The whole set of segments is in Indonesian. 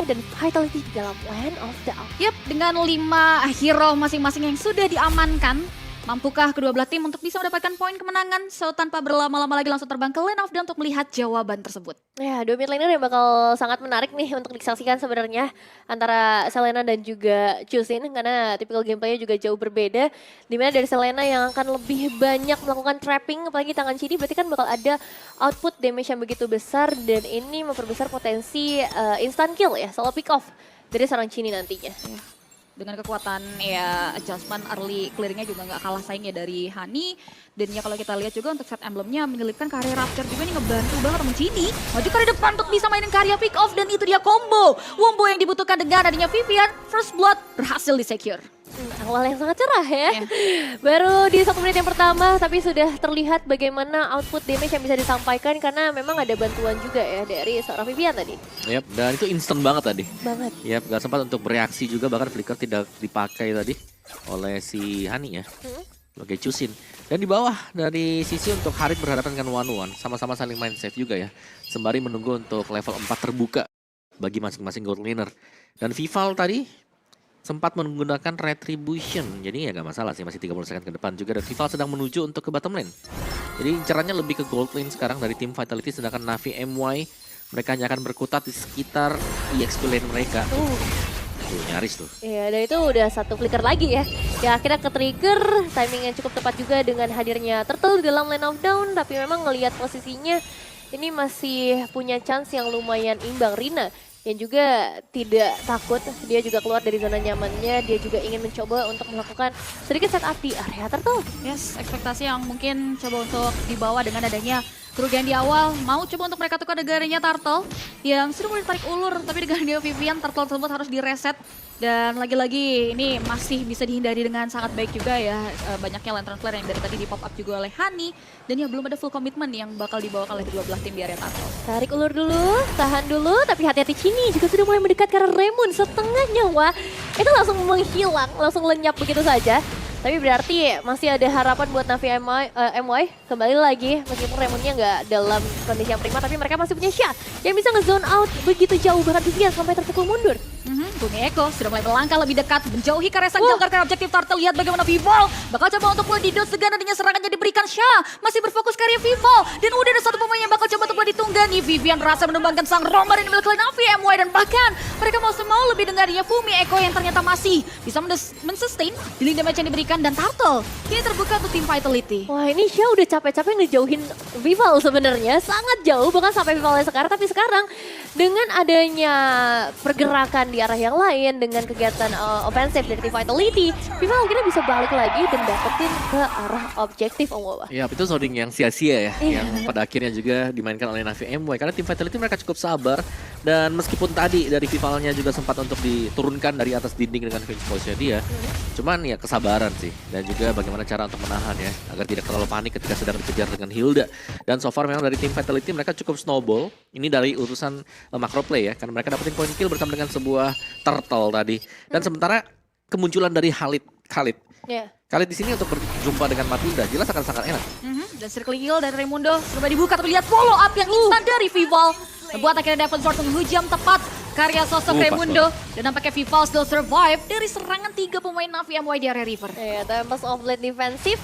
dan Vitality di dalam Land of Doubt. Yap, dengan 5 hero masing-masing yang sudah diamankan, mampukah kedua belah tim untuk bisa mendapatkan poin kemenangan? So, tanpa berlama-lama lagi langsung terbang ke Land of Doubt untuk melihat jawaban tersebut. Ya, dua mid laner yang bakal sangat menarik nih untuk disaksikan sebenarnya antara Selena dan juga Chusin, karena tipikal gameplaynya juga jauh berbeda. Dimana dari Selena yang akan lebih banyak melakukan trapping, apalagi tangan Chini, berarti kan bakal ada output damage yang begitu besar dan ini memperbesar potensi instant kill ya, solo pick off dari seorang Chini nantinya. Dengan kekuatan ya adjustment early clearingnya juga nggak kalah saing ya dari Hani. Dan ya kalau kita lihat juga untuk set emblemnya menyelipkan karya Rapture juga nih ngebantu banget temen Chini. Maju ke depan untuk bisa mainin karya pick off dan itu dia combo. Wombo yang dibutuhkan dengan adanya Vivian, First Blood berhasil di-secure. Awal yang sangat cerah ya. Baru di 1 menit yang pertama tapi sudah terlihat bagaimana output damage yang bisa disampaikan karena memang ada bantuan juga ya dari seorang Vivian tadi. Yap, dan itu instant banget tadi. Banget. Yap, gak sempat untuk bereaksi juga, bahkan flicker tidak dipakai tadi oleh si Hani ya. Sebagai Chusin. Dan di bawah dari sisi untuk Harit berhadapan dengan One-One, sama-sama saling main safe juga ya. Sembari menunggu untuk level 4 terbuka bagi masing-masing gold laner. Dan Vival tadi sempat menggunakan retribution, jadi ya gak masalah sih, masih 30 second ke depan juga. Dan Vival sedang menuju untuk ke bottom lane. Jadi incerannya lebih ke gold lane sekarang dari tim Vitality, sedangkan Navi MY mereka hanya akan berkutat di sekitar EXP lane mereka. Tuh, nyaris tuh. Iya, dan itu udah satu flicker lagi ya. Ya akhirnya ke-trigger, timing yang cukup tepat juga dengan hadirnya Turtle di dalam Land of Down. Tapi memang ngelihat posisinya, ini masih punya chance yang lumayan imbang. Rina yang juga tidak takut, dia juga keluar dari zona nyamannya, dia juga ingin mencoba untuk melakukan sedikit setup di area Turtle. Yes, ekspektasi yang mungkin coba untuk dibawa dengan adanya kerugian di awal, mau coba untuk mereka tukar negaranya Turtle yang sudah mulai tarik ulur, tapi dengan dia Vivian, Turtle tersebut harus direset. Dan lagi-lagi ini masih bisa dihindari dengan sangat baik juga ya, banyaknya lantern flare yang dari tadi di pop up juga oleh Hani, dan ya belum ada full commitment yang bakal dibawa oleh kedua belah tim di area Turtle. Tarik ulur dulu, tahan dulu, tapi hati-hati Chini juga sudah mulai mendekat karena Raymond setengah nyawa itu langsung menghilang, langsung lenyap begitu saja. Tapi berarti masih ada harapan buat Navi MY kembali lagi, meskipun Raymondnya nggak dalam kondisi yang prima, tapi mereka masih punya shot yang bisa nge-zone out begitu jauh, bahkan Vivian sampai terpukul mundur. Bumi Eko sudah mulai melangkah lebih dekat, menjauhi karya sang Joker karena objektif Turtle. Lihat bagaimana Vival bakal coba untuk mulai didot segan adanya serangannya diberikan Syah. Masih berfokus karya Vival dan udah ada satu pemain yang bakal coba untuk mulai ditunggani. Vivian berhasil menumbangkan sang Romer yang dimiliki oleh Navi MY dan bahkan mereka mau lebih dengan adanya Bumi Eko yang ternyata masih bisa men-sustain dealing damage yang diberikan dan Turtle kini terbuka untuk tim Vitality. Wah, ini Syah udah capek-capek ngejauhin Vival sebenarnya, sangat jauh bahkan sampai Vivalnya sekarang. Tapi sekarang dengan adanya pergerakan di arah yang lain, dengan kegiatan ofensif dari tim Vitality, Vival akhirnya bisa balik lagi dan dapetin ke arah objektif Om Wawa. Ya, itu zoning yang sia-sia ya, yang pada akhirnya juga dimainkan oleh Navi MY. Karena tim Vitality mereka cukup sabar, dan meskipun tadi dari Vivalnya juga sempat untuk diturunkan dari atas dinding dengan finish poise-nya dia, cuman ya kesabaran sih, dan juga bagaimana cara untuk menahan ya, agar tidak terlalu panik ketika sedang dikejar dengan Hilda. Dan so far memang dari tim Vitality mereka cukup snowball, ini dari urusan macro play ya, karena mereka dapetin point kill bersama dengan sebuah Turtle tadi. Dan sementara kemunculan dari Khalid. Khalid di sini untuk berjumpa dengan Matilda jelas akan sangat enak. Dan circle kill dari Raimundo sudah dibuka, tapi lihat follow up yang instan dari Vival. Membuat akhirnya Devon Sword menghujam tepat karya sosok Raimundo. Dan nampaknya Vival still survive dari serangan 3 pemain Navi MY di area River. Ya, tempest of late defensif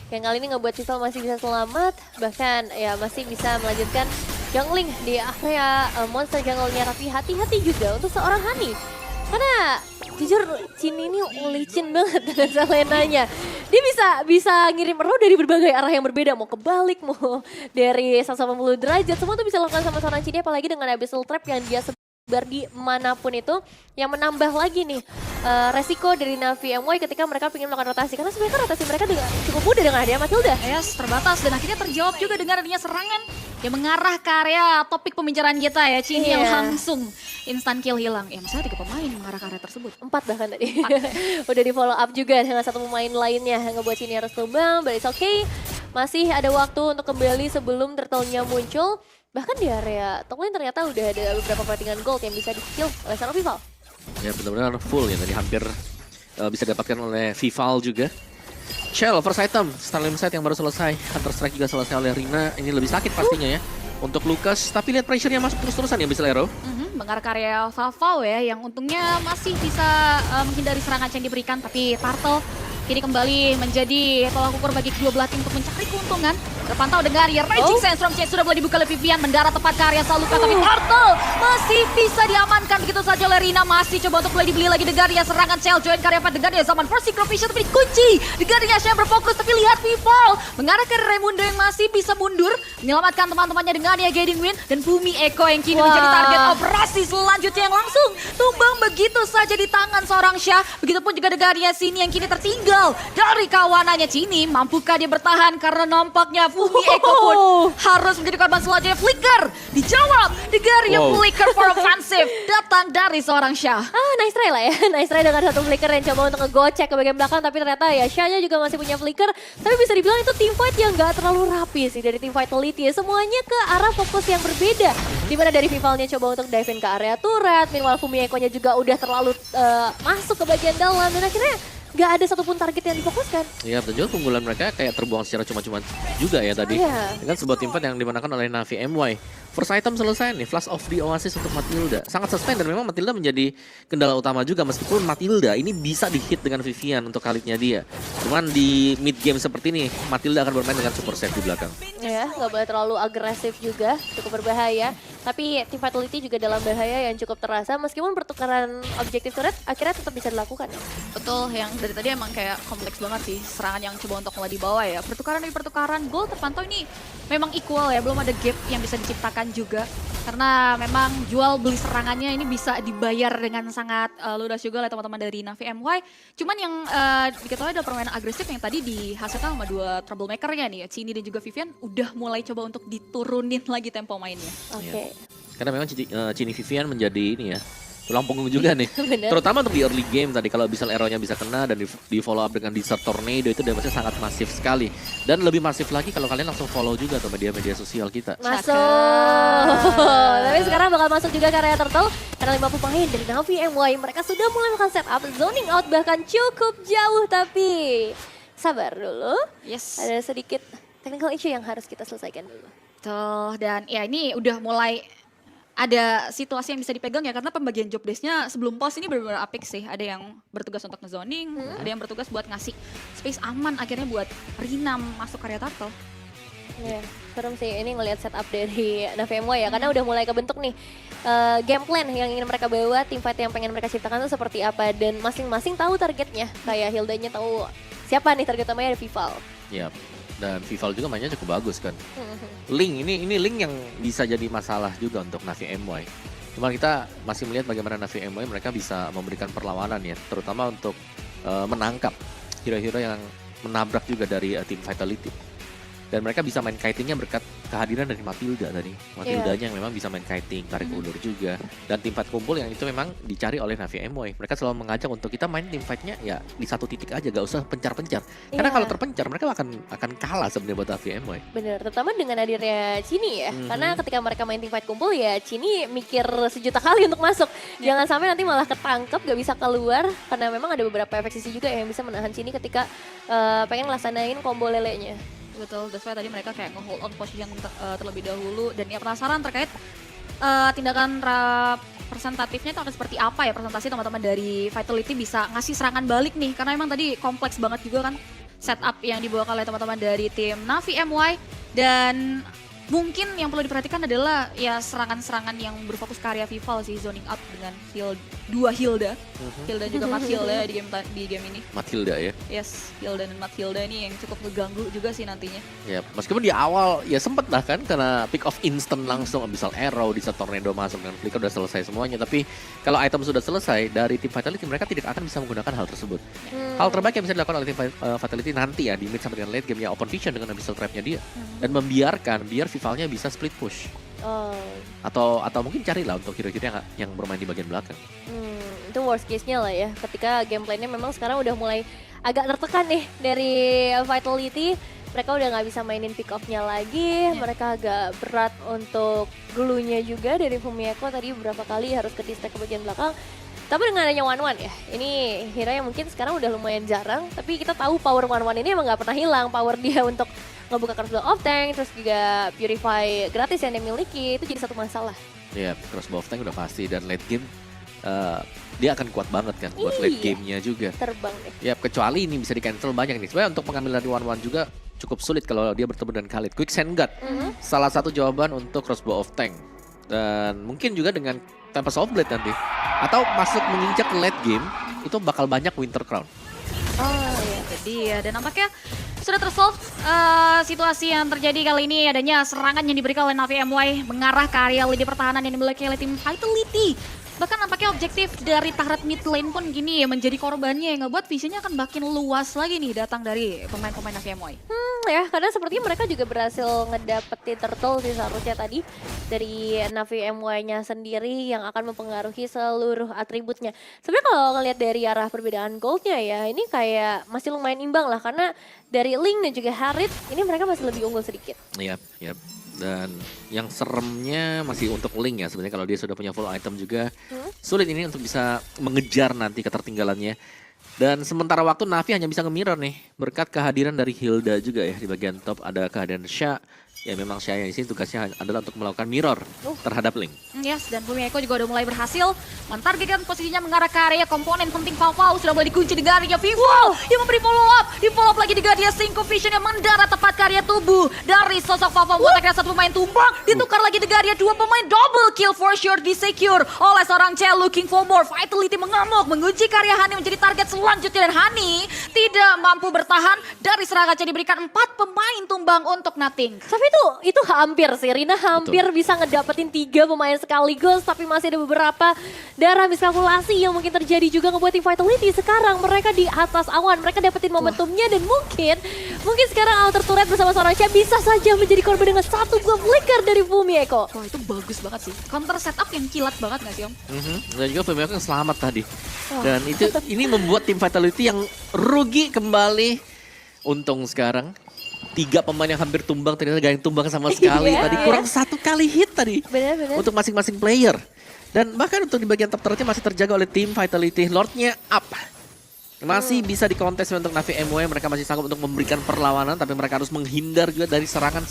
yang kali ini ngebuat Vival masih bisa selamat, bahkan ya masih bisa melanjutkan jungling di area monster jungle-nya. Tapi hati-hati juga untuk seorang Hani, karena jujur Chini ini licin banget dengan Selenanya. Dia bisa ngirim roh dari berbagai arah yang berbeda, mau kebalik, mau dari 180 derajat, semua tuh bisa lakukan sama seorang Chini, apalagi dengan Abyssal Trap yang dia sebar di manapun itu, yang menambah lagi nih resiko dari Navi MY ketika mereka ingin melakukan rotasi, karena sebenarnya rotasi mereka juga cukup mudah dengan adanya Matilda. Yes, terbatas dan akhirnya terjawab juga dengan adanya serangan yang mengarah ke area topik pembicaraan kita ya, Chini yang langsung instant kill hilang. Ya misalnya 3 pemain mengarah ke area tersebut. 4 bahkan tadi. Udah di follow up juga dengan satu pemain lainnya yang ngebuat Chini harus tumbang, but it's okay. Masih ada waktu untuk kembali sebelum Turtle-nya muncul. Bahkan di area top lane ternyata udah ada beberapa pertandingan gold yang bisa di-kill oleh seorang Vival. Ya benar-benar full ya, tadi hampir bisa didapatkan oleh Vival juga. Shell, first item, Starlim Sight yang baru selesai, Hunter Strike juga selesai oleh Rina. Ini lebih sakit pastinya ya untuk Lucas, tapi lihat pressure-nya masuk terus-terusan ya Bissell Arrow. mengarah ke area Vavau ya, yang untungnya masih bisa menghindari serangan yang diberikan, tapi Turtle kini kembali menjadi tolak ukur bagi kedua belah tim untuk mencari keuntungan. Terpantau dengan ya Raging Sandstorm Chase sudah mulai dibuka oleh Vivian, mendarat tepat ke area Saluka, tapi Turtle masih bisa diamankan begitu saja oleh Rina. Masih coba untuk mulai dibeli lagi dengan ya serangan Shell join karya Pat dengan ya zaman for Synchrovision, tapi dikunci dengan ya Shell berfokus, tapi lihat Vivol mengarah ke Raimundo yang masih bisa mundur menyelamatkan teman-temannya dengan ya Guiding Wind, dan Bumi Eko yang kini menjadi target operasi selanjutnya yang langsung tumbang begitu saja di tangan seorang Syah. Begitupun juga dengan ya Sini yang kini tertinggal dari kawanannya. Cini mampukah dia bertahan karena nampaknya Bumi Eko pun harus menjadi korban selanjutnya. Flicker dijawab dengan ya Flicker for offensive datang dari seorang Syah. Nice try lah ya. Nice try dengan satu flicker yang coba untuk ngegocek ke bagian belakang, tapi ternyata ya Syahnya juga masih punya flicker. Tapi bisa dibilang itu team fight yang gak terlalu rapi sih dari tim Vitality. Semuanya ke arah fokus yang berbeda. Dimana dari Vivalnya coba untuk dive in ke area turret, meanwhile Fumi Eko-nya juga udah terlalu masuk ke bagian dalam, dan akhirnya gak ada satupun target yang difokuskan. Iya, betul juga, keunggulan mereka kayak terbuang secara cuma-cuma juga ya tadi. Dengan sebuah tim fight yang dimenangkan oleh Navi MY. First item selesai nih, Flash of the Oasis untuk Matilda. Sangat sustain dan memang Matilda menjadi kendala utama juga. Meskipun Matilda ini bisa di-hit dengan Vivian untuk kalitnya dia. Cuman di mid game seperti ini, Matilda akan bermain dengan super safe di belakang. Ya, nggak boleh terlalu agresif juga, cukup berbahaya. Tapi tim Vitality juga dalam bahaya yang cukup terasa. Meskipun pertukaran objektif turret akhirnya tetap bisa dilakukan. Betul, yang dari tadi emang kayak kompleks banget sih serangan yang coba untuk mulai dibawa ya. Pertukaran demi pertukaran, gol terpantau ini memang equal ya, belum ada gap yang bisa diciptakan juga. Karena memang jual beli serangannya ini bisa dibayar dengan sangat ludas juga oleh teman-teman dari Navi MY. Cuman yang diketahui adalah permainan agresif yang tadi dihasilkan sama dua troublemaker-nya nih, Cini dan juga Vivian udah mulai coba untuk diturunin lagi tempo mainnya. Oke. Karena memang Cini Vivian menjadi ini ya, tulang punggung juga nih. Bener. Terutama untuk di early game tadi, kalau bisa arrow-nya bisa kena dan di follow up dengan Desert Tornado itu damage-nya sangat masif sekali. Dan lebih masif lagi kalau kalian langsung follow juga tuh media-media sosial kita. Masuk. Tapi sekarang bakal masuk juga ke area Turtle. Karena 50 pemain dari Navi MY, mereka sudah mulai melakukan setup, zoning out bahkan cukup jauh. Tapi sabar dulu. Yes. Ada sedikit technical issue yang harus kita selesaikan dulu. Tuh, dan ya ini udah mulai ada situasi yang bisa dipegang ya, karena pembagian job desk-nya sebelum pos ini benar-benar apik sih. Ada yang bertugas untuk ngezoning, ada yang bertugas buat ngasih space aman akhirnya buat Rina masuk area Turtle. Ya, serem sih ini ngelihat setup dari Navi MY ya, karena udah mulai kebentuk nih game plan yang ingin mereka bawa, tim fight yang pengen mereka ciptakan itu seperti apa, dan masing-masing tahu targetnya. Kayak Hildanya tahu siapa nih target utamanya, ada Vival. Iya. Dan Vival juga mainnya cukup bagus kan. Link ini Link yang bisa jadi masalah juga untuk Navi MY. Cuma kita masih melihat bagaimana Navi MY mereka bisa memberikan perlawanan ya, terutama untuk menangkap hero-hero yang menabrak juga dari tim Vitality. Dan mereka bisa main kitingnya berkat kehadiran dari Matilda tadi. Matildanya yang memang bisa main kiting, tarik ulur juga. Dan tim fight kumpul yang itu memang dicari oleh Navi MY. Mereka selalu mengajak untuk kita main tim fightnya ya di satu titik aja, gak usah pencar-pencar. Karena kalau terpencar mereka akan kalah sebenarnya buat Navi MY. Bener, terutama dengan hadirnya Cini ya. Karena ketika mereka main tim fight kumpul ya Cini mikir sejuta kali untuk masuk. Jangan sampai nanti malah ketangkep gak bisa keluar. Karena memang ada beberapa efek sisi juga yang bisa menahan Cini ketika pengen ngelaksanain combo lelenya. Betul, that's why tadi mereka kayak nge-hold on position terlebih dahulu. Dan ya penasaran terkait tindakan representatifnya itu akan seperti apa ya, presentasi teman-teman dari Vitality bisa ngasih serangan balik nih. Karena emang tadi kompleks banget juga kan setup yang dibawa oleh teman-teman dari tim Navi MY. Dan mungkin yang perlu diperhatikan adalah ya serangan-serangan yang berfokus ke area Vival sih, zoning out dengan dua Hilda. Hilda juga Matilda di game ini. Matilda ya. Yes, Hilda dan Matilda ini yang cukup ngeganggu juga sih nantinya. Ya, meskipun di awal ya sempet lah kan karena pick off instant langsung, misal arrow, Desert Tornado masuk dengan flicker udah selesai semuanya. Tapi kalau item sudah selesai dari tim Vitality mereka tidak akan bisa menggunakan hal tersebut. Hal terbaik yang bisa dilakukan oleh tim Vitality nanti ya di mid sampai dengan late game ya open vision dengan Abyssal Trap-nya dia. Dan biar Vivalnya bisa split push. Atau mungkin carilah untuk hero-hero yang bermain di bagian belakang. Itu worst case-nya lah ya, ketika gameplaynya memang sekarang udah mulai agak tertekan nih dari Vitality. Mereka udah nggak bisa mainin pick off-nya lagi, mereka agak berat untuk dulunya juga dari Fumieko tadi beberapa kali harus ke distract ke bagian belakang. Tapi dengan adanya One ya, ini hero yang mungkin sekarang udah lumayan jarang, tapi kita tahu power One ini emang nggak pernah hilang, power dia untuk ngebuka Curse of Tank, terus juga Purify gratis yang dia miliki, itu jadi satu masalah. Ya, crossbow of tank udah pasti dan late game dia akan kuat banget kan buat late Iya. gamenya juga. Terbang deh. Ya, kecuali ini bisa di cancel banyak nih. Sebenarnya untuk pengambil dari one-one juga cukup sulit kalau dia bertemu dengan Khalid. Quick Sand Guard, salah satu jawaban untuk crossbow of tank. Dan mungkin juga dengan Tempest of Blade nanti. Atau masuk menginjak ke late game, itu bakal banyak Winter Crown. Oh iya. Itu dia, dan nampaknya sudah tersolve situasi yang terjadi kali ini. Adanya serangan yang diberikan oleh Navi MY mengarah ke area lini pertahanan yang dimiliki oleh tim Vitality. Bahkan nampaknya objektif dari turret mid lane pun gini ya menjadi korbannya, yang ngebuat visinya akan makin luas lagi nih datang dari pemain-pemain Navi MY. Ya, karena sepertinya mereka juga berhasil ngedapetin turtle sih seharusnya tadi dari Navi MY-nya sendiri yang akan mempengaruhi seluruh atributnya. Sebenarnya kalau ngelihat dari arah perbedaan goldnya ya, ini kayak masih lumayan imbang lah karena dari Ling dan juga Harit ini mereka masih lebih unggul sedikit. Iya, iya. Dan yang seremnya masih untuk Link ya sebenarnya kalau dia sudah punya full item juga sulit ini untuk bisa mengejar nanti ketertinggalannya. Dan sementara waktu Navi hanya bisa nge-mirror nih berkat kehadiran dari Hilda juga ya di bagian top ada kehadiran Sha. Ya memang Sha yang di sini tugasnya adalah untuk melakukan mirror terhadap Link. Yes, dan Bumi Eko juga udah mulai berhasil mentargetkan posisinya mengarah ke area komponen penting Pau sudah mulai dikunci dengan adanya Vivo yang memberi follow up lagi dengan dia Synco Vision yang mendarat tepat ke area tubuh dari sosok Pau buat akhirnya satu pemain tumbang, ditukar lagi dengan dia dua pemain, double kill for sure disecure oleh seorang Chell looking for more. Vitality mengamuk mengunci karya Hani menjadi target selanjutnya dan Hani tidak mampu bertahan dari serangan yang diberikan 4 pemain tumbang untuk Nothing. Tapi itu hampir sih, Rina hampir bisa ngedapetin 3 pemain sekaligus, tapi masih ada beberapa darah miskalkulasi yang mungkin terjadi juga ngebuat tim Vitality sekarang mereka di atas awan, mereka dapetin momentumnya dan mungkin sekarang outer turret bersama seorang Sha bisa saja menjadi korban dengan satu buah flicker dari Bumi Eko. Wah, itu bagus banget sih. Counter setup yang kilat banget gak sih Om? Dan juga Bumi Eko yang selamat tadi. Dan ini membuat tim Vitality yang rugi kembali. Untung sekarang 3 pemain yang hampir tumbang ternyata gak yang tumbang sama sekali. Iya. Tadi kurang 1 kali hit tadi Benar-benar. untuk masing-masing player. Dan bahkan untuk di bagian top turretnya masih terjaga oleh tim Vitality. Lordnya up. Masih bisa dikontes untuk Navi MY. Mereka masih sanggup untuk memberikan perlawanan. Tapi mereka harus menghindar juga dari serangan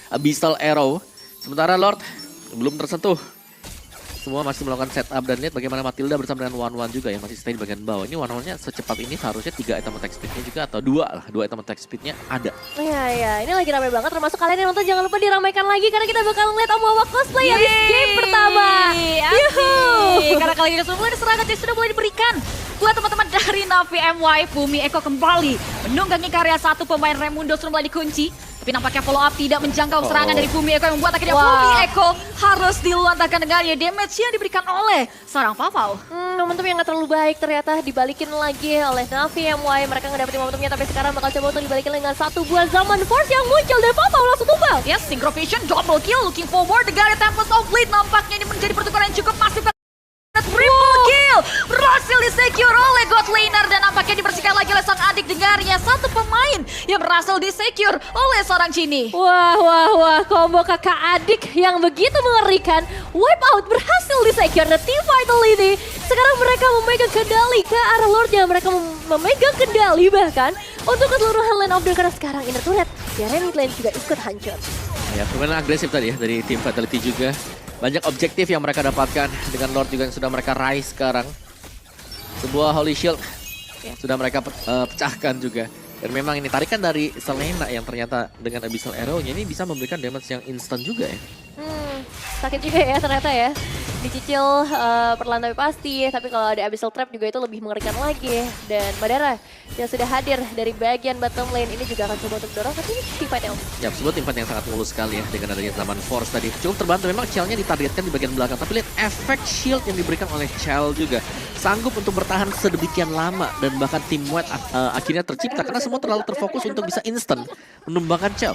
Abyssal Arrow. Sementara Lord belum tersentuh. Semua masih melakukan setup dan lihat bagaimana Matilda bersama dengan One juga yang masih stay di bagian bawah. Ini One-nya secepat ini seharusnya 3 item attack speednya juga atau 2 lah. 2 item attack speednya ada. Iya, ini lagi ramai banget termasuk kalian yang nonton jangan lupa diramaikan lagi karena kita bakal ngeliat Om Wawa cosplay habis game pertama. Yuhuu. Karena kali ini sudah mulai serangan yang sudah mulai diberikan buat teman-teman dari Navi MY. Bumi Eko kembali menunggangi karya satu pemain Raimundo sudah mulai dikunci. Tapi nampaknya follow up tidak menjangkau serangan dari Bumi Eko yang membuat akhirnya Bumi Eko harus diluantarkan dengan damage yang diberikan oleh seorang Pau. Momentum yang gak terlalu baik ternyata dibalikin lagi oleh Navi MY. Mereka ngedapetin momentumnya tapi sekarang bakal coba untuk dibalikin dengan satu buah Zaman Force yang muncul dan Pau langsung tumbang. Yes, Synchro Vision double kill looking for more. The Tempest of Blade nampaknya ini menjadi pertukaran yang cukup masif. Triple kill berhasil disecure oleh God Laner dan nampaknya dibersihkan lagi oleh sang adik dengarnya. Satu pemain yang berhasil disecure oleh seorang Cini. Wah, combo kakak adik yang begitu mengerikan. Wipeout berhasil disecure dan tim Vitality. Sekarang mereka memegang kendali ke arah Lordnya. Mereka memegang kendali bahkan untuk keseluruhan lane of the karena sekarang inner turret. Ya mid lane juga ikut hancur. Ya, permainan agresif tadi ya dari tim Vitality juga. Banyak objektif yang mereka dapatkan dengan Lord juga yang sudah mereka raih sekarang. Sebuah Holy Shield sudah mereka pecahkan juga. Dan memang ini tarikan dari Selena yang ternyata dengan Abyssal Arrow-nya ini bisa memberikan damage yang instan juga ya. Sakit juga ya ternyata ya. Dicicil perlahan tapi pasti, tapi kalau ada Abyssal Trap juga itu lebih mengerikan lagi. Dan Madara yang sudah hadir dari bagian bottom lane ini juga akan coba untuk dorong, tapi ini teamfight yang Ya, sebuah teamfight yang sangat mulus sekali ya dengan adanya Zaman Force tadi. Cukup terbantu memang Chell-nya ditargetkan di bagian belakang, tapi lihat efek shield yang diberikan oleh Chell juga. Sanggup untuk bertahan sedemikian lama dan bahkan tim White akhirnya tercipta karena semua terlalu terfokus untuk bisa instant menumbangkan Chell.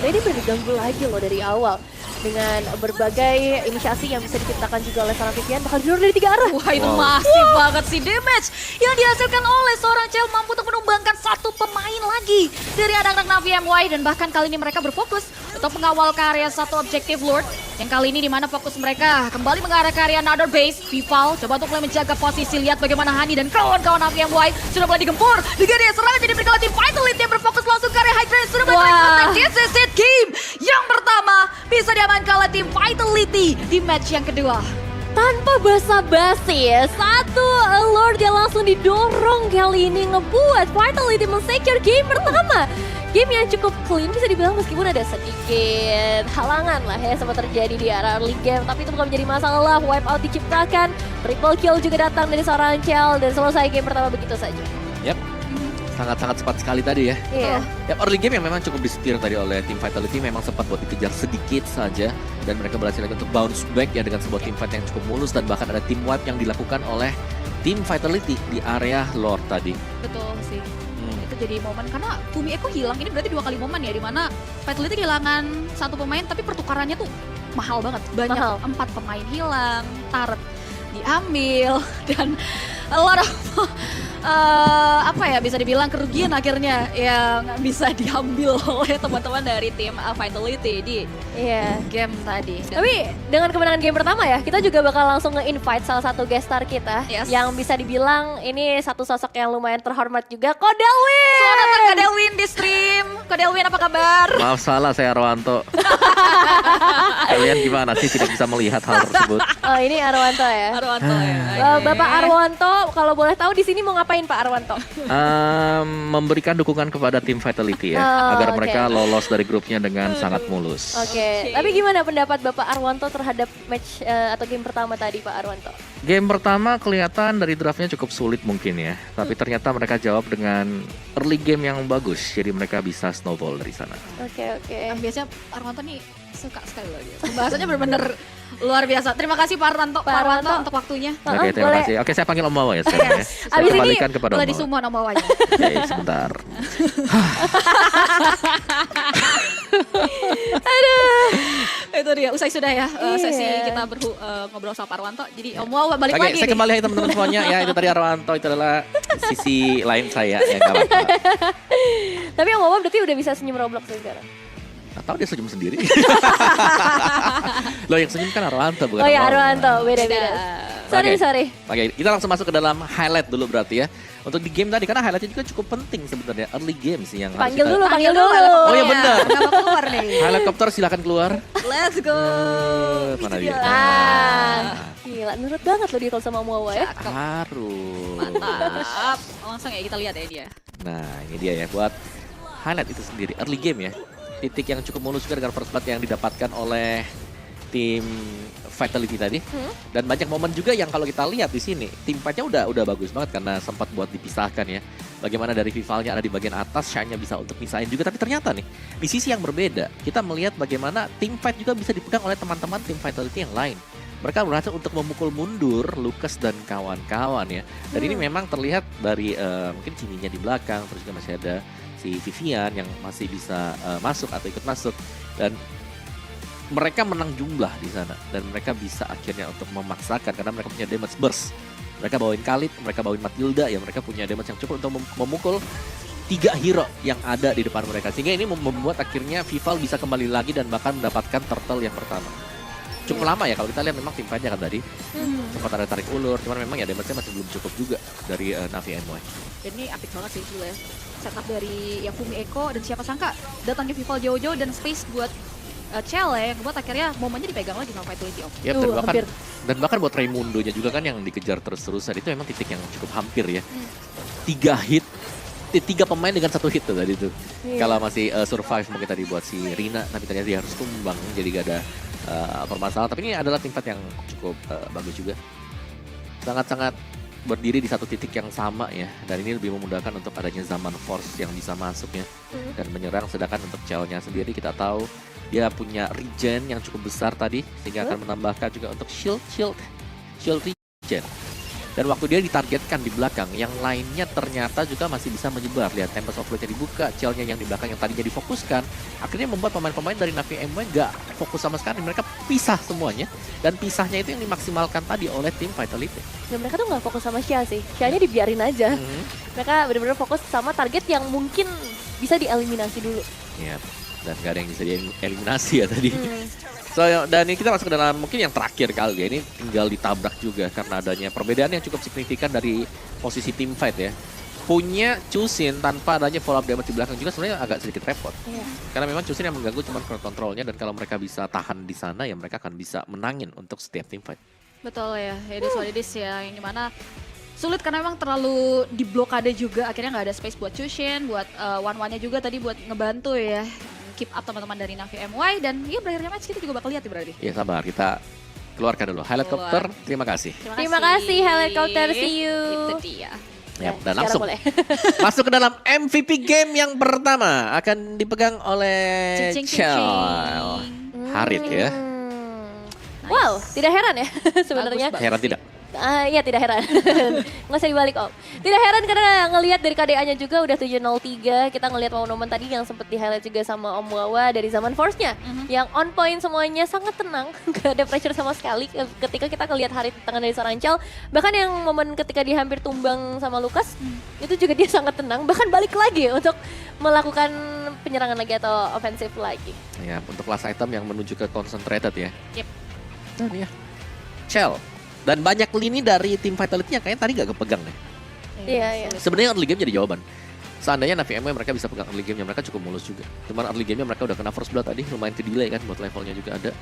Ini benar diganggu lagi loh dari awal. Dengan berbagai inisiasi yang bisa diciptakan juga oleh seorang Vivian bakal jujur dari 3 arah. Wah, itu masif banget sih damage yang dihasilkan oleh seorang Chell mampu untuk menumbangkan satu pemain lagi dari anak-anak Navi MY. Dan bahkan kali ini mereka berfokus untuk mengawal karya satu objektif Lord Yang kali ini dimana fokus mereka kembali mengarah ke area another base. Vival coba untuk mulai menjaga posisi. Lihat bagaimana Hani dan kawan-kawan AVMY sudah mulai digempur. Dengan dia serangan jadi berikan tim Vitality yang berfokus langsung ke area Hydra. Sudah mulai Wah. This is it game. Yang pertama bisa diamankan oleh tim Vitality di match yang kedua. Tanpa basa-basi, satu Lord yang langsung didorong kali ini ngebuat Vitality men-secure game pertama. Game yang cukup clean bisa dibilang meskipun ada sedikit halangan lah ya sempat terjadi di area early game. Tapi itu bukan menjadi masalah, wipeout diciptakan, triple kill juga datang dari seorang Chell dan selesai game pertama begitu saja. Yap, sangat-sangat cepat sekali tadi ya. Iya. Yap, early game yang memang cukup disetir tadi oleh tim Vitality memang sempat buat dikejar sedikit saja. Dan mereka berhasil lagi untuk bounce back ya dengan sebuah team fight yang cukup mulus. Dan bahkan ada team wipe yang dilakukan oleh tim Vitality di area Lord tadi. Betul sih. Itu jadi momen karena Fumi Eko hilang. Ini berarti 2 kali momen ya dimana Vitality kehilangan 1 pemain tapi pertukarannya tuh mahal banget. Banyak, Mahal. 4 pemain hilang, turret diambil dan a lot of apa ya bisa dibilang kerugian akhirnya yang bisa diambil oleh teman-teman dari tim Vitality di Iya. game tadi. Dan Tapi dengan kemenangan game pertama ya, kita juga bakal langsung nge-invite salah satu guest star kita. Yes. Yang bisa dibilang ini satu sosok yang lumayan terhormat juga, Kodelwin! selamat datang Kak Delwin di stream. Kak Delwin apa kabar? Maaf salah, saya Arwanto. Kalian gimana sih tidak bisa melihat hal tersebut? Oh ini Arwanto ya? Arwanto ya. Bapak Arwanto, kalau boleh tahu di sini mau ngapain Pak Arwanto? Memberikan dukungan kepada tim Vitality ya, Oh, agar oke. mereka lolos dari grupnya dengan sangat mulus. Oke, tapi gimana pendapat Bapak Arwanto terhadap match atau game pertama tadi Pak Arwanto? Game pertama kelihatan dari draftnya cukup sulit mungkin ya, tapi ternyata mereka jawab dengan early game yang bagus, jadi mereka bisa snowball dari sana. Oke. Biasanya Arwanto nih suka sekali loh dia. Bahasanya benar-benar luar biasa. Terima kasih Pak Arwanto, Pak Arwanto. untuk waktunya. Oke, terima boleh. kasih. Oke, saya panggil Om Wawa ya sekarang ya. Saya Abis ini kembalikan kepada Boleh Om Wawa. disummon Om Wawanya. Oke, sebentar. Itu dia, usai sudah ya sesi Iya. kita ngobrol sama Pak Arwanto. Jadi Om Wawa balik Oke, lagi saya nih. kembali ya teman-teman semuanya. Ya, itu tadi Arwanto, itu adalah sisi lain saya. Ya, nggak apa-apa. Tapi Om Wawa berarti udah bisa senyum Roblox sekarang? Atau dia senyum sendiri. Loh, yang senyum kan Arwanto, bukan Oh ya Om Wawa. Arwanto, beda-beda. Oke. Sorry. Oke, kita langsung masuk ke dalam highlight dulu berarti ya. Untuk di game tadi, karena highlightnya juga cukup penting sebenarnya. Early game sih yang harus Panggil kita- dulu. Oh iya, benar. Nggak mau keluar nih. Helikopter silakan keluar. Let's go. Mana Itu dia? Ah, gila, nurut banget loh dia kalau sama Om Wawa ya. Cakep. Harus. Mantap. Langsung ya kita lihat ya dia. Nah, ini dia ya buat highlight itu sendiri. Early game ya. Titik yang cukup mulus juga dengan first blood yang didapatkan oleh tim Vitality tadi. Dan banyak momen juga yang kalau kita lihat di sini, tim fight-nya udah bagus banget karena sempat buat dipisahkan ya. Bagaimana dari Vivalnya ada di bagian atas, Shine-nya bisa untuk misahin juga. Tapi ternyata nih, di sisi yang berbeda, kita melihat bagaimana tim fight juga bisa dipegang oleh teman-teman tim Vitality yang lain. Mereka berhasil untuk memukul mundur Lucas dan kawan-kawan ya. Dan ini memang terlihat dari mungkin Ciminya di belakang, terus juga masih ada si Vivian yang masih bisa masuk atau ikut masuk. Dan mereka menang jumlah di sana dan mereka bisa akhirnya untuk memaksakan karena mereka punya damage burst. Mereka bawain Khalid, mereka bawain Matilda ya, mereka punya damage yang cukup untuk memukul 3 hero yang ada di depan mereka. Sehingga ini membuat akhirnya Vival bisa kembali lagi dan bahkan mendapatkan turtle yang pertama. Cukup lama ya kalau kita lihat memang tim fight-nya kan tadi. Sempat ada tarik ulur, cuman memang ya damage-nya masih belum cukup juga dari Navi NY. Dan ini apik banget sih dulu ya. Setup dari ya Fumi Eko dan siapa sangka datangnya Vival jauh-jauh dan space buat Chell ya, yang buat akhirnya momennya dipegang lagi sama Vitality Om. Yap, Hampir. dan bahkan buat Raimundonya juga kan yang dikejar terus-terusan itu memang titik yang cukup hampir ya. 3 hit, 3 pemain dengan 1 hit tuh tadi tuh. Iya. Kalau masih survive mungkin tadi buat si Rina, tapi ternyata dia harus tumbang jadi gak ada permasalahan. Tapi ini adalah tim fight yang cukup bagus juga. Sangat-sangat berdiri di satu titik yang sama ya. Dan ini lebih memudahkan untuk adanya Zaman Force yang bisa masuk ya. Dan menyerang, sedangkan untuk Chell-nya sendiri kita tahu dia punya regen yang cukup besar tadi, sehingga akan menambahkan juga untuk shield regen. Dan waktu dia ditargetkan di belakang, yang lainnya ternyata juga masih bisa menyebar. Lihat Tempest of Blade-nya dibuka, Chell-nya yang di belakang yang tadinya difokuskan. Akhirnya membuat pemain-pemain dari Navi MW gak fokus sama sekali. Mereka pisah semuanya. Dan pisahnya itu yang dimaksimalkan tadi oleh tim Vitality. Dan mereka tuh nggak fokus sama Xia sih. Xia-nya dibiarin aja. Mereka benar-benar fokus sama target yang mungkin bisa dieliminasi dulu. Ya. Dan gak ada yang bisa dieliminasi ya tadi. So, dan ini kita masuk ke dalam mungkin yang terakhir kali ya. Ini tinggal ditabrak juga karena adanya perbedaan yang cukup signifikan dari posisi team fight ya. Punya Chusin tanpa adanya follow up damage di belakang juga sebenarnya agak sedikit repot. Karena memang Chusin yang mengganggu cuma crowd controlnya, dan kalau mereka bisa tahan di sana ya mereka akan bisa menangin untuk setiap team fight. Betul ya, it is what it is ya. Yang dimana sulit karena memang terlalu diblokade juga. Akhirnya nggak ada space buat Chushin, buat one-one-nya juga tadi buat ngebantu ya. Keep up teman-teman dari Navi MY. Dan ya berakhirnya match kita juga bakal lihat ya berarti. Ya sabar, kita keluarkan dulu. Highlight Copter, terima kasih. Terima kasih Highlight Copter, see you. Itu dia. Yap, dan Sekarang langsung boleh. masuk ke dalam MVP game yang pertama. Akan dipegang oleh Cing, cing, cing, Chel cing. Harit ya. Wow, tidak heran ya sebenarnya. Bagus, Heran tidak? Iya tidak heran. Nggak usah dibalik Om. Tidak heran karena ngelihat dari KDA-nya juga udah 703. Kita ngelihat momen-momen tadi yang sempat di-highlight juga sama Om Wawa dari zaman Force-nya. Yang on point semuanya, sangat tenang. Gak ada pressure sama sekali ketika kita ngelihat Harit di tangan dari seorang Chel. Bahkan yang momen ketika dia hampir tumbang sama Lukas, itu juga dia sangat tenang. Bahkan balik lagi untuk melakukan penyerangan lagi atau offensive lagi. Ya, untuk last item yang menuju ke concentrated ya. Yep. Dan ya, Chel. Dan banyak lini dari tim Vitality yang kayaknya tadi gak kepegang deh. Iya. Sebenarnya early game jadi jawaban. Seandainya Navi MY mereka bisa pegang early game-nya, mereka cukup mulus juga. Cuman early game-nya mereka udah kena first blood tadi, lumayan ke delay kan, buat levelnya juga ada.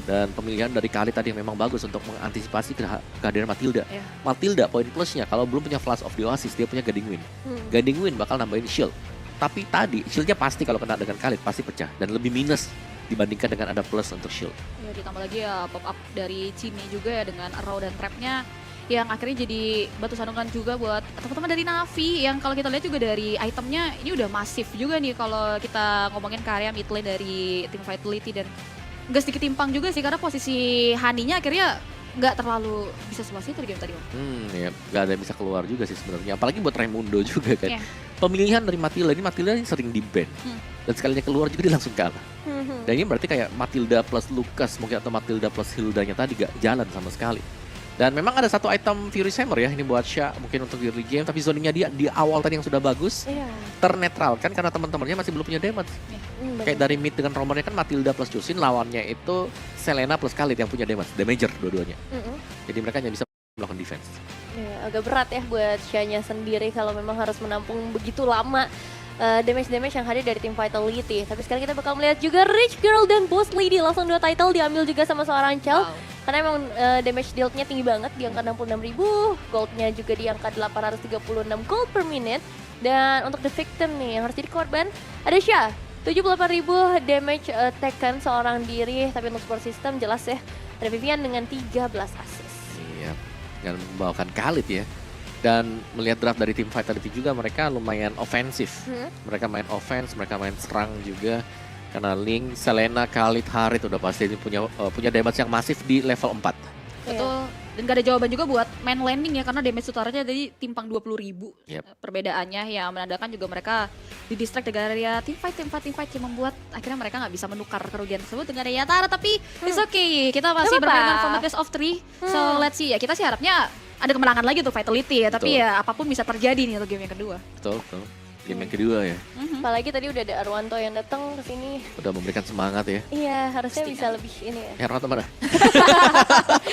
Dan pemilihan dari Khalid tadi yang memang bagus untuk mengantisipasi kehadiran Matilda. Matilda poin plusnya kalau belum punya Flash of the Oasis, dia punya Guiding Wind. Guiding Wind bakal nambahin shield. Tapi tadi shieldnya pasti kalau kena dengan Khalid pasti pecah dan lebih minus dibandingkan dengan ada plus untuk shield. Ya, ditambah lagi ya pop up dari Cini juga ya dengan arrow dan trapnya yang akhirnya jadi batu sandungan juga buat teman-teman dari Navi yang kalau kita lihat juga dari itemnya ini udah masif juga nih kalau kita ngomongin karya mid lane dari tim Vitality, dan nggak sedikit timpang juga sih karena posisi Haninya akhirnya nggak terlalu bisa seluas itu di game tadi. Ya, nggak ada yang bisa keluar juga sih sebenarnya. Apalagi buat Raimundo juga kan. Yeah. Pemilihan dari Matilda ini sering di ban. Dan sekalinya keluar juga dia langsung kalah. Dan ini berarti kayak Matilda plus Lucas mungkin atau Matilda plus Hildanya tadi gak jalan sama sekali. Dan memang ada satu item Fury Hammer ya ini buat Sha mungkin untuk early game, tapi zoningnya dia di awal tadi yang sudah bagus ternetralkan karena teman-temannya masih belum punya damage. Kayak dari mid dengan roamernya kan Matilda plus Chusin, lawannya itu Selena plus Khalid yang punya damager dua-duanya. Jadi mereka hanya bisa melakukan defense. Ya, agak berat ya buat Sha-nya sendiri kalau memang harus menampung begitu lama damage-damage yang hadir dari tim Vitality. Tapi sekarang kita bakal melihat juga Rich Girl dan Boss Lady langsung 2 title diambil juga sama seorang Chel. Karena emang damage dealt-nya tinggi banget di angka 66.000, gold-nya juga di angka 836 gold per minute. Dan untuk the victim nih yang harus jadi korban ada Sha, 78.000 damage taken seorang diri. Tapi untuk support system jelas ya ada Vivian dengan 13 assist. Iya, dan membawakan Khalid ya. Dan melihat draft dari tim Vitality juga mereka lumayan ofensif. Mereka main offense, mereka main serang juga. Karena Link, Selena, Khalid, Harit udah pasti punya damage yang masif di level 4. Betul. Dan gak ada jawaban juga buat main landing ya karena damage utaranya tadi timpang 20.000 perbedaannya yang menandakan juga mereka didistract dengan area team fight yang membuat akhirnya mereka nggak bisa menukar kerugian tersebut dengan area Tara, tapi it's okay, kita masih bermain dengan format best of 3, so let's see ya, kita sih harapnya ada kemenangan lagi untuk Vitality ya, tapi ya apapun bisa terjadi nih untuk game yang kedua. Betul. Game yang kedua ya. Apalagi tadi udah ada Arwanto yang datang ke sini. Udah memberikan semangat ya. Iya, harusnya bisa lebih ini ya. Arwanto mana?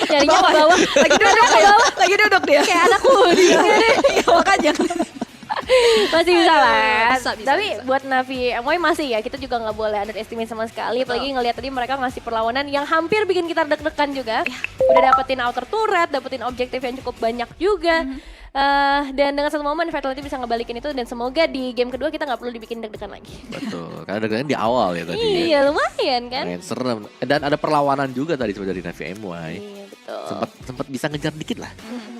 Nyarinya ke bawah. Lagi duduk ya? Lagi duduk dia. Kayak anakku dia. Iya makanya. Masih bisa lah. Bisa. Tapi buat Navi MY masih ya, kita juga nggak boleh underestimate sama sekali. Apalagi ngelihat tadi mereka ngasih perlawanan yang hampir bikin kita deg-degan juga. Udah dapetin outer turret, dapetin objektif yang cukup banyak juga. Dan dengan satu momen Vitality bisa ngebalikin itu, dan semoga di game kedua kita nggak perlu dibikin deg-degan lagi. Betul, karena deg-degan di awal ya tadi. Iya, lumayan kan. Main serem. Dan ada perlawanan juga tadi dari Navi MY. Iya, betul. Sempat bisa ngejar dikit lah.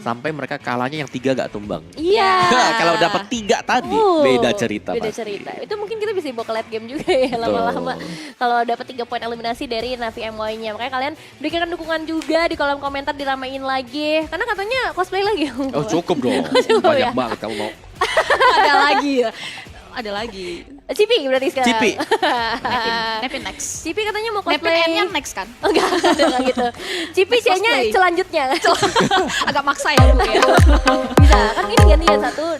Sampai mereka kalahnya yang 3 gak tumbang. Iya. Kalau dapat 3 tadi beda cerita. Beda pasti. cerita. Itu mungkin kita bisa dibawa ke late game juga ya lama-lama. Kalau dapat 3 poin eliminasi dari Navi MY-nya. Makanya kalian berikan dukungan juga di kolom komentar, diramein lagi. Karena katanya cosplay lagi. Oh cukup dong. Cukup Banyak ya? banget kamu mau. Ada lagi ya. Ada lagi. Cipi berarti sekarang. Cipi. Nepin next. Cipi katanya mau Nepin cosplay. N-nya next kan? Enggak, enggak gitu. Cipi C-nya Cosplay. selanjutnya. Agak maksa ya Bu ya. Bisa, kan ini gantian 1,